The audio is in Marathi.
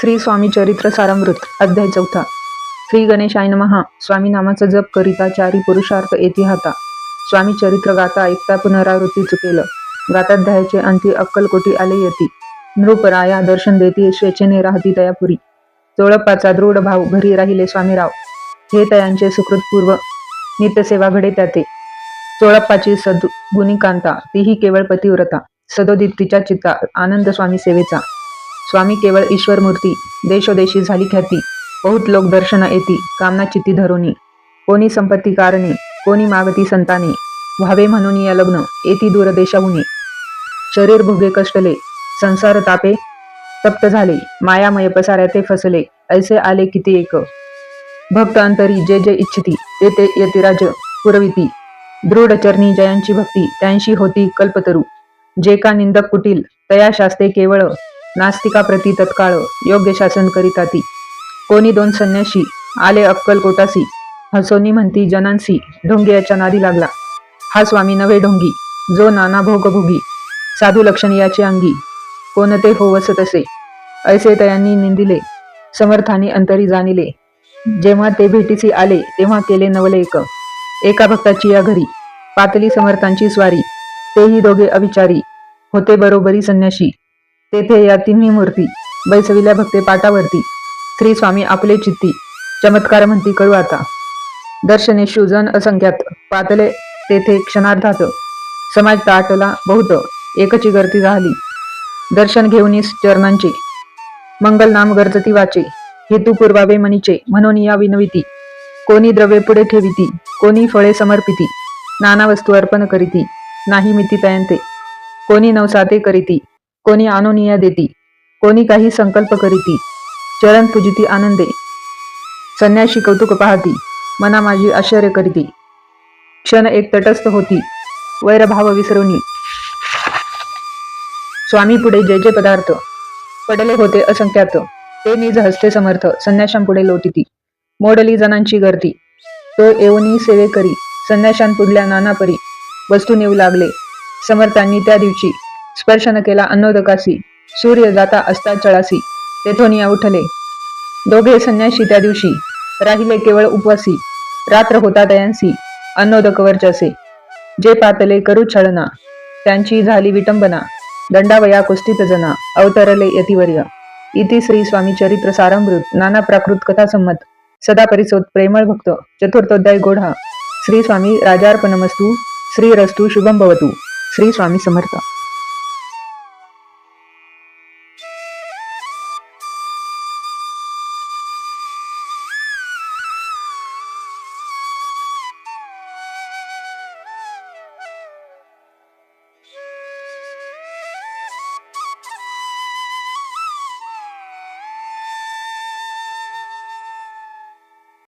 श्री स्वामी चरित्र सारामृत अध्याय 4. श्री गणेशाय नमः. स्वामी नामाचा जप करिता चारी पुरुषार्थ येती हाता. स्वामी चरित्र गाता ऐकता पुनरावृत्ती चुकेल. गाताध्यायाचे अंती अक्कलकोटी आले यती. नृपराया दर्शन देती स्वेच्छेने राहती तयापुरी. चोळप्पाचा दृढ भाव घरी राहिले स्वामीराव. हे तयांचे सुकृतपूर्व नित्यसेवा घडे त्याते. चोळप्पाची सद्गुणी कांता तीही केवळ पतिव्रता. सदोदित तिच्या चित्ता आनंद स्वामी सेवेचा. स्वामी केवळ ईश्वर मूर्ती देशोदेशी झाली ख्याती. बहुत लोक दर्शना येती कामना चित्ती धरोनी. कोणी संपत्ती कारणे कोणी मागती संताने. व्हावे म्हणून या लग्न येती दूर देशाहुनी. शरीर भोगे कष्टले संसार तापे तप्त झाले. मायामय पसाऱ्या ते फसले ऐसे आले किती एक. भक्त अंतरी जे जे इच्छिती ते ते यतिराज पुरविती. दृढ चरणी जयांची भक्ती त्यांशी होती कल्पतरू. जे का निंदक कुटील तया शास्ते केवळ. नास्तिका प्रती तत्काळ योग्य शासन करीताती. कोणी दोन संन्याशी आले अक्कलकोटासी. हसोनी म्हणती जनांसी ढोंगी याच्या नादी लागला. हा स्वामी नवे ढोंगी जो नाना भोग भोगी. साधू लक्षण याचे अंगी कोणते होवस तसे. ऐसे तयांनी निंदिले समर्थानी अंतरी जाणिले. जेव्हा ते भेटीसी आले तेव्हा केले नवले एक. एका भक्ताची या घरी पातली समर्थांची स्वारी. तेही दोघे अविचारी होते बरोबरी संन्याशी. तेथे या तिन्ही मूर्ती बैसविल्या भक्ते पाटावरती. श्री स्वामी आपले चित्ती चमत्कार म्हणती कळू आता. दर्शनेशु जन असंख्यात पातले तेथे क्षणार्धात. समाज ताटला बहुत एकची गर्दी झाली. दर्शन घेऊनीस चरणांचे मंगल नाम गरजती वाचे. हेतू पुरवावे मनीचे म्हणून या विनविती. कोणी द्रव्ये पुढे ठेविती कोणी फळे समर्पिती. नाना वस्तू अर्पण करीती नाही मिती तयांते. कोणी नवसाते करीती कोणी आनोनिया देती. कोणी काही संकल्प करीती चरण पूजिती आनंदे. संन्याशी कौतुक पाहती मना माझी आश्चर्य करीती. क्षण एक तटस्थ होती वैरभाव विसरुनी. स्वामी पुढे जे जे पदार्थ पडले होते असंख्यात ते निज हस्ते समर्थ संन्याशांपुढे लोटिती. मोडली जनांची गर्दी तो येऊनी सेवे करी. संन्याशांपुढल्या नाना परी वस्तू नेऊ लागले. समर्थांनी त्या दिवशी स्पर्श न केला अन्नोदकासी. सूर्य जाता असता चळासी तेथून या उठले. दोघे संन्याशी त्या दिवशी राहिले केवळ उपवासी. रात्र होता तयांसी अन्नोदक वर्चसे. जे पातले करू छळना त्यांची झाली विटंबना. दंडावया कुस्थित जना अवतरले यतिवर्य. इति श्री स्वामी चरित्र सारामृत नाना प्राकृत कथा संमत. सदा परिसोत प्रेमळ भक्त चतुर्थोध्याय गोढा. श्री स्वामी राजार्पणमस्तु. श्री रस्तु शुभम भवतु. श्री स्वामी समर्थ.